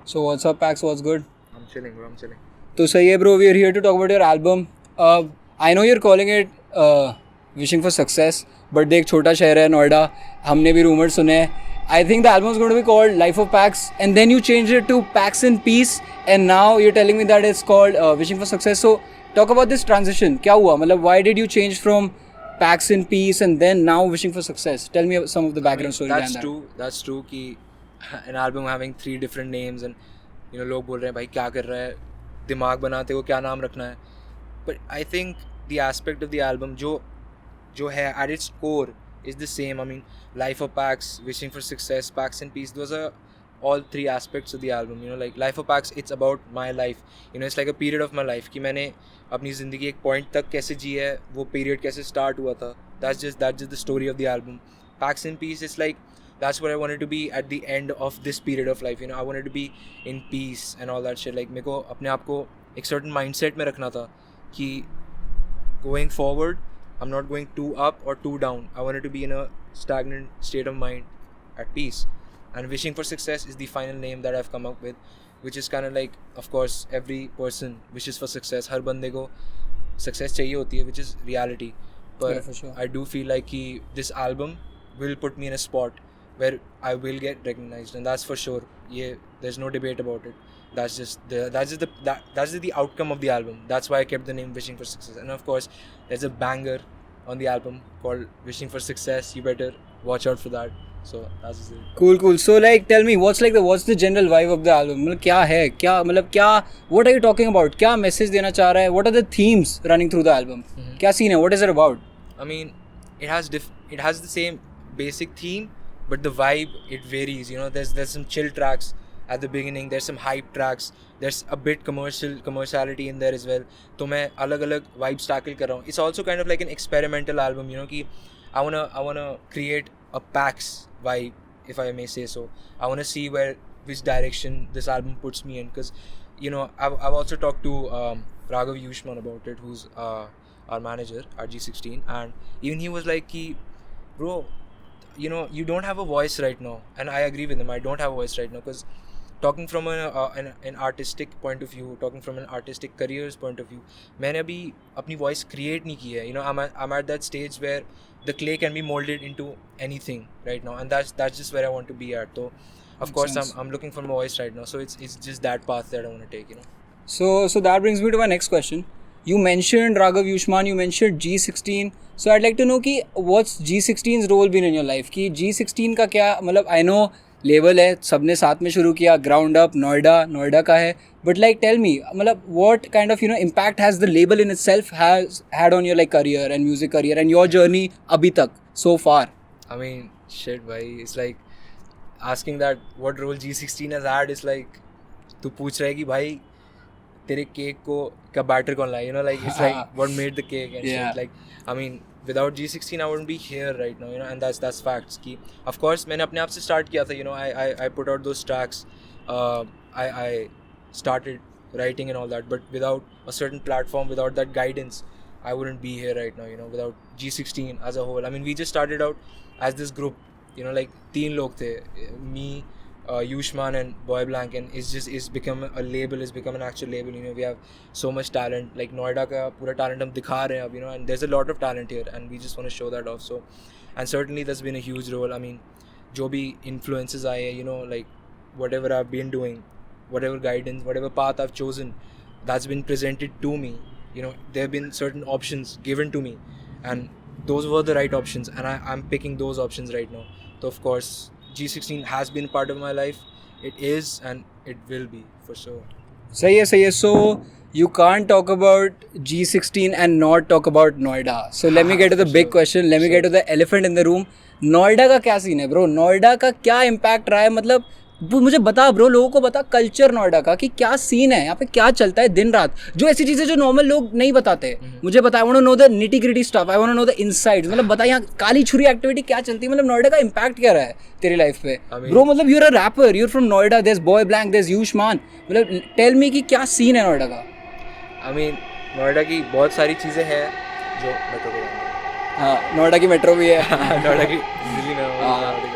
So what's up, Pax? What's good? I'm chilling, bro. I'm chilling. तो सही है bro, we are here to talk about your album. I know you're calling it Wishing for Success, but देख छोटा शहर है नोएडा, हमने भी rumors सुने हैं. I think the album is going to be called Life of Pax, and then you changed it to Pax in Peace, and now you're telling me that it's called Wishing for Success. So talk about this transition. क्या हुआ? मतलब why did you change from Pax in Peace and then now Wishing for Success? Tell me some of the background story behind that. That's true. That's true. कि an album having 3 different names and लोग बोल रहे हैं भाई क्या कर रहा है, दिमाग बनाते को क्या नाम रखना है. But I think the aspect of the album जो है at its core is the same. I mean, Life of Pax, Wishing for Success, Pax and Peace. Those are all 3 aspects of the album. Like Life of Pax, it's about my life. It's like a period of my life कि मैंने अपनी ज़िंदगी एक point तक कैसे जी है, वो period कैसे start हुआ था. That's just the story of the album. Pax and Peace is like that's what I wanted to be at the end of this period of life. I wanted to be in peace and all that shit. Like मेरे को अपने आप को एक certain mindset में रखना था कि going forward, I'm not going too up or too down. I wanted to be in a stagnant state of mind at peace. And Wishing for Success is the final name that I've come up with, which is kind of like, of course, every person wishes for success. हर बंदे को success चाहिए होती है, which is reality. But Yeah, for sure. I do feel like this album will put me in a spot where I will get recognized, and that's for sure. Yeah, there's no debate about it. That's just the outcome of the album. That's why I kept the name Wishing for Success. And of course, there's a banger on the album called Wishing for Success. You better watch out for that. So that's just it. Cool. So like, tell me, what's the general vibe of the album? मतलब क्या है? क्या मतलब क्या? What are you talking about? क्या message देना चाह रहा है? What are the themes running through the album? क्या scene है? What is it about? I mean, it has the same basic theme, but the vibe it varies. There's some chill tracks at the beginning. There's some hype tracks. There's a bit commerciality in there as well. तो मैं अलग vibes tackle कर रहा हूँ. It's also kind of like an experimental album. कि I wanna create a PAX vibe, if I may say so. I wanna see which direction this album puts me in, because I've also talked to Raghav Yushman about it, who's our manager at G16, and even he was like, bro, you don't have a voice right now. And I agree with him. I don't have a voice right now, because talking from an artistic point of view, talking from an artistic career's point of view, मैंने अभी अपनी voice create नहीं की है. I'm at that stage where the clay can be molded into anything right now, and that's just where I want to be at. So of course I'm looking for my voice right now. So it's just that path that I want to take. So that brings me to my next question. You mentioned Raghav Yushman, you mentioned G16. So I'd like to know कि what's G16's role been in your life? कि G16 का क्या मतलब, I know label है, सबने साथ में शुरू किया, ग्राउंड अप, नोएडा का है, बट लाइक टेल मी मतलब what kind of impact has the label in itself had on your like career and music career and your journey अभी तक सो फार? I mean, shit, bhai. It's like asking that what role G16 has had is like तू पूछ रहा है कि भाई तेरे cake को का बैटर कौन लाया? Like it's like what made the cake and shit. Like I mean, without G16 I wouldn't be here right now, and that's facts. कि of course मैंने अपने आप से start किया था. I put out those tracks. I started writing and all that, but without a certain platform, without that guidance, I wouldn't be here right now. Without G16 as a whole. I mean, we just started out as this group. Like 3 लोग थे, me, Yushman and Boy Blank, and it's become a label. It's become an actual label. We have so much talent. Like Noida का पूरा talent हम दिखा रहे हैं अब, and there's a lot of talent here, and we just want to show that off. So, and certainly that's been a huge role. I mean, जो भी influences आए हैं, like whatever I've been doing, whatever guidance, whatever path I've chosen, that's been presented to me. There have been certain options given to me, and those were the right options, and I'm picking those options right now. So of course, G16 has been part of my life. It is, and it will be for sure. सही है. So you can't talk about G16 and not talk about Noida. So let me get to the big question. Let me get to the elephant in the room. Noida का क्या scene है bro? Noida का क्या impact रहा है? मतलब मुझे बता ब्रो, लोगों को बता कल्चर नोएडा का कि क्या सीन है यहाँ पे, क्या चलता है दिन रात, जो ऐसी चीज़ें जो नॉर्मल लोग नहीं बताते. मुझे बता, I want to know the nitty gritty stuff, I want to know the insides. मतलब बता यहाँ काली छुरी एक्टिविटी क्या चलती है, मतलब नोएडा का इम्पैक्ट क्या रहा है तेरी लाइफ पे ब्रो? मतलब you are a rapper, you are from Noida, there is boy blank, there is Yushman. मतलब टेल मी कि क्या सीन है नोएडा का? आई मीन, नोएडा की बहुत सारी चीज़ें हैं जो मेट्रो को, हाँ नोएडा की मेट्रो भी है. नोएडा की दिल्ली में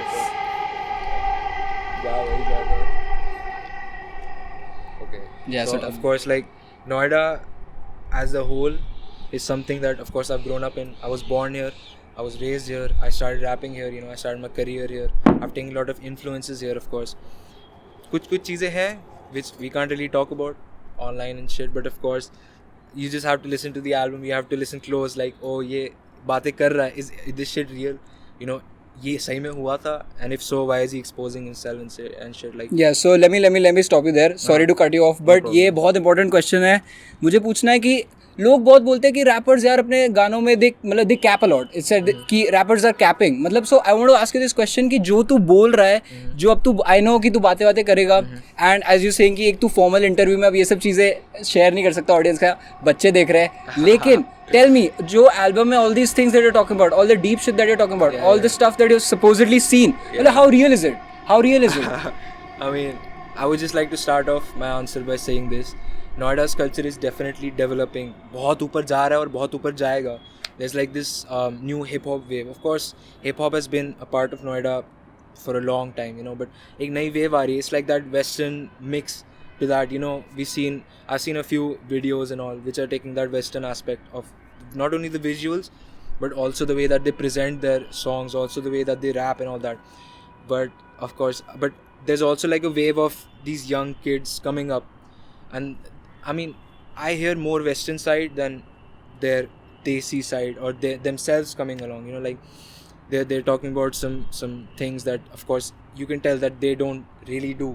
Yeah, So certainly. of course, like Noida as a whole is something that of course I've grown up in. I was born here, I was raised here, I started rapping here, I started my career here. I've taken a lot of influences here, of course. कुछ चीज़ें हैं which we can't really talk about online and shit, but of course you just have to listen to the album, you have to listen close, like oh ये बातें कर रहा है, is this shit real, ये सही में हुआ था, and if so why is he exposing himself and shit like. Yeah, so let me stop you there. Sorry to cut you off, but ये बहुत important question है. मुझे पूछना है कि लोग बहुत बोलते हैं कि रैपर्स यार अपने गानों में they cap a lot. It's कि रैपर्स आर कैपिंग. मतलब so I want to ask you this question कि जो तू बोल रहा है, जो अब तू आई नो कि तू बातें करेगा, एंड एज यू सेइंग कि एक तू फॉर्मल इंटरव्यू में अब ये सब चीज़ें शेयर नहीं कर सकता ऑडियंस का, बच्चे देख रहे हैं. लेकिन टेल मी, जो एल्बम में all these things that you are talking about, all the deep shit that you are talking about, all the stuff that you supposedly seen, मतलब how real is it? How real is it? I mean, I would just like to start off my answer by saying this. Noida's culture is definitely developing. बहुत ऊपर जा रहा है और बहुत ऊपर जाएगा. There's like this new hip hop wave. Of course, hip hop has been a part of Noida for a long time, but एक नई wave आ रही है. It's like that western mix to that, I've seen a few videos and all which are taking that western aspect of not only the visuals but also the way that they present their songs, also the way that they rap and all that. But of course, but there's also like a wave of these young kids coming up, and I mean, I hear more western side than their desi side or they themselves coming along, like they're talking about some things that of course you can tell that they don't really do,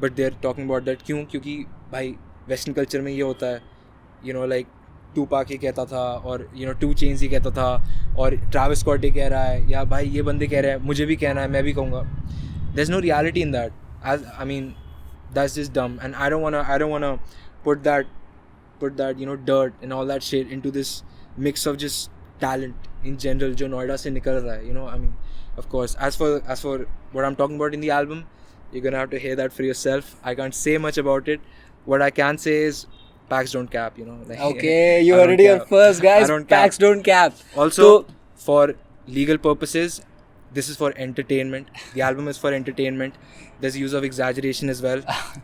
but they're talking about that क्योंकि भाई western culture में ये होता है, like Tupac ही कहता था और 2 Chainz ही कहता था और Travis Scott ही कह रहा है, या भाई ये बंदे कह रहे हैं, मुझे भी कहना है, मैं भी कहूँगा. There's no reality in that. I mean, that's just dumb, and I don't wanna put that dirt and all that shit into this mix of just talent in general जो नोएडा से निकल रहा है. I mean, of course, as for what I'm talking about in the album, you're gonna have to hear that for yourself. I can't say much about it. What I can say is packs don't cap, like, okay, you heard it here first, guys. Packs don't cap. Also, for legal purposes, this is for entertainment. The album is for entertainment. There's use of exaggeration as well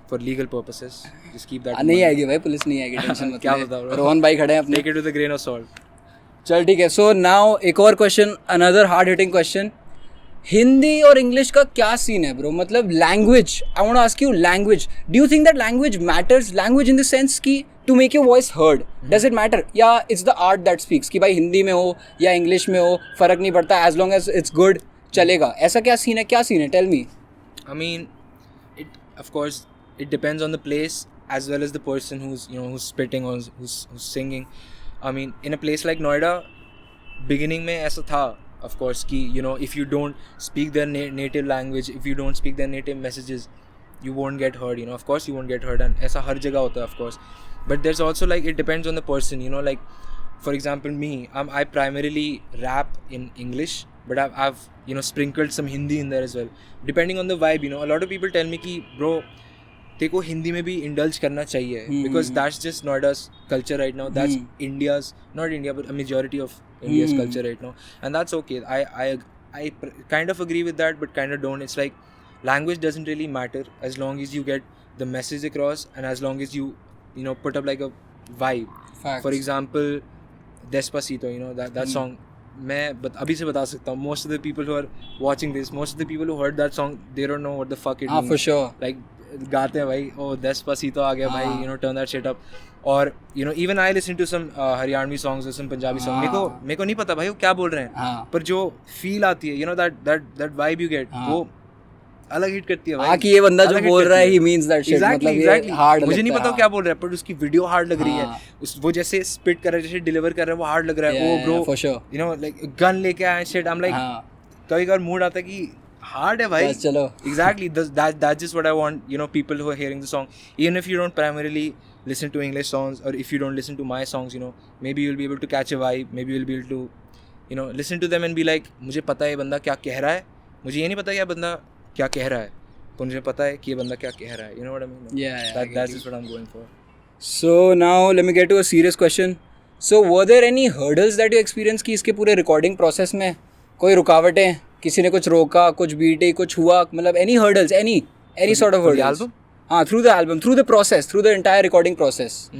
for legal purposes. Just keep that in नहीं mind. आएगी भाई, police नहीं आएगी, tension मत क्या ले. बता, bro? Rohan भाई खड़े हैं अपने. Take it with a grain of salt. चल ठीक है. सो नाउ एक और question, another hard hitting question. Hindi और इंग्लिश का क्या सीन है ब्रो? मतलब language, I want to ask you, language, do you think that language matters? Language in the sense कि to make your voice heard, does it matter, या it's the art that speaks कि भाई हिंदी में हो या English में हो फर्क नहीं पड़ता, as long as it's good चलेगा? ऐसा क्या सीन है? Tell me. I mean, of course, it depends on the place as well as the person who's spitting or who's singing. I mean, in a place like Noida, beginning में ऐसा था, of course, कि if you don't speak their native language, if you don't speak their native messages, you won't get heard. Of course you won't get heard, and ऐसा हर जगह होता है, of course. But there's also like, it depends on the person. Like for example me, I primarily rap in English, but I've sprinkled some Hindi in there as well, depending on the vibe. A lot of people tell me कि bro, देखो हिंदी में भी indulge करना चाहिए, because that's just Noida's culture right now. That's India's, not India, but a majority of India's culture right now, and that's okay. I kind of agree with that, but kind of don't. It's like language doesn't really matter as long as you get the message across, and as long as you put up like a vibe. Facts. For example, Despacito, that song. मैं अभी से बता सकता हूँ, most of the people who are watching this, most of the people who heard that song, they don't know what the fuck it means. For sure. Like गाते हैं भाई, oh Despacito आ गया भाई, turn that shit up. और even I listen to some Haryanvi songs or some Punjabi song. मेरे को नहीं पता भाई वो क्या बोल रहे हैं, पर जो feel आती है, that vibe you get, वो अलग हिट करती है भाई. कि ये बंदा जो बोल रहा है, he means that shit. Exactly, मतलब exactly. हार्ड मुझे नहीं पता क्या बोल रहा है, पर उसकी वीडियो हार्ड लग रही है. वो जैसे स्पिट कर रहा है, जैसे डिलीवर कर रहा है, वो हार्ड लग रहा है. वो bro, for sure. like gun लेके आए shit. I'm like, कभी कभार मूड आता है कि हार्ड है भाई. चलो. Exactly. That's just what I want. People who are hearing the song, even if you don't primarily listen to English songs, or if you don't listen to my songs, maybe you'll be able to catch a vibe. Maybe you'll be able to, listen to them and be like, मुझे पता है ये बंदा क्या कह रहा है, मुझे ये नहीं पता ये बंदा क्या कह रहा है, तो मुझे पता है कि ये बंदा क्या कह रहा है. You know what I mean? Yeah. That's just what I'm going for. So now let me get to a serious question. So were there any hurdles that you experienced कि इसके पूरे recording process में कोई रुकावटें, किसी ने कुछ रोका, कुछ बीटे, कुछ हुआ, मतलब any hurdles, any sort of hurdles? The album? through the album, through the process, through the entire recording process.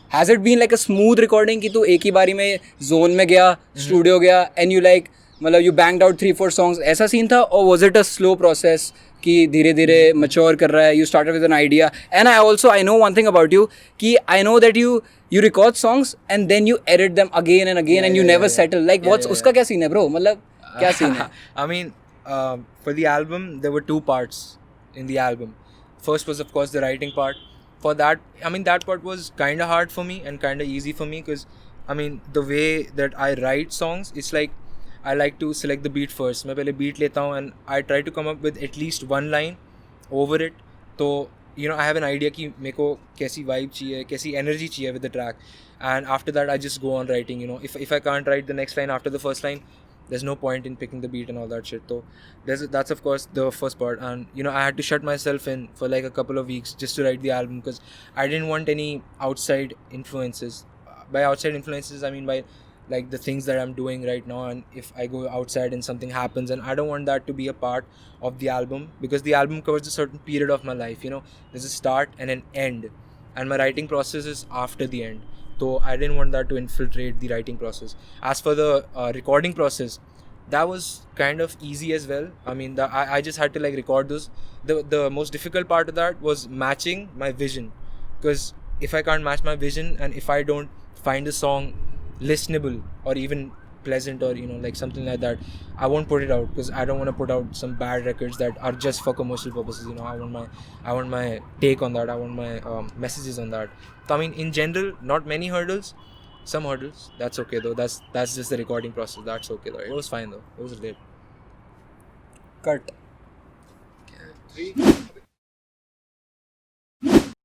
Has it been like a smooth recording कि तू एक ही बारी में zone में गया, studio गया, and you like मतलब you banged out 3-4 songs, ऐसा scene था, or was it a slow process कि धीरे धीरे mature कर रहा है, you started with an idea? And I know one thing about you कि I know that you record songs and then you edit them again and again, and you never settle. Like उसका क्या scene है bro? मतलब क्या scene है? I mean, for the album there were 2 parts in the album. First was of course the writing part. For that, I mean, that part was kind of hard for me and kind of easy for me, because I mean the way that I write songs, it's like I like to select the beat first. मैं पहले beat लेता हूँ and I try to come up with at least one line over it. तो you know, I have an idea कि मेरे को कैसी vibe चाहिए, कैसी energy चाहिए with the track, and after that I just go on writing. You know, if I can't write the next line after the first line, there's no point in picking the beat and all that shit. So that's of course the first part, and you know, I had to shut myself in for like a couple of weeks just to write the album, because I didn't want any outside influences. By outside influences, I mean by like the things that I'm doing right now, and if I go outside and something happens, and I don't want that to be a part of the album, because the album covers a certain period of my life. You know, there's a start and an end, and my writing process is after the end. So I didn't want that to infiltrate the writing process. As for the recording process, that was kind of easy as well. I mean, I just had to like record those. The most difficult part of that was matching my vision, because if I can't match my vision, and if I don't find a song listenable or even pleasant, or you know, like something like that, I won't put it out, because I don't want to put out some bad records that are just for commercial purposes. You know, I want my take on that. I want my messages on that. So I mean, in general, not many hurdles, some hurdles. That's okay though. That's just the recording process. That's okay though. It was fine though. It was late. Cut. 3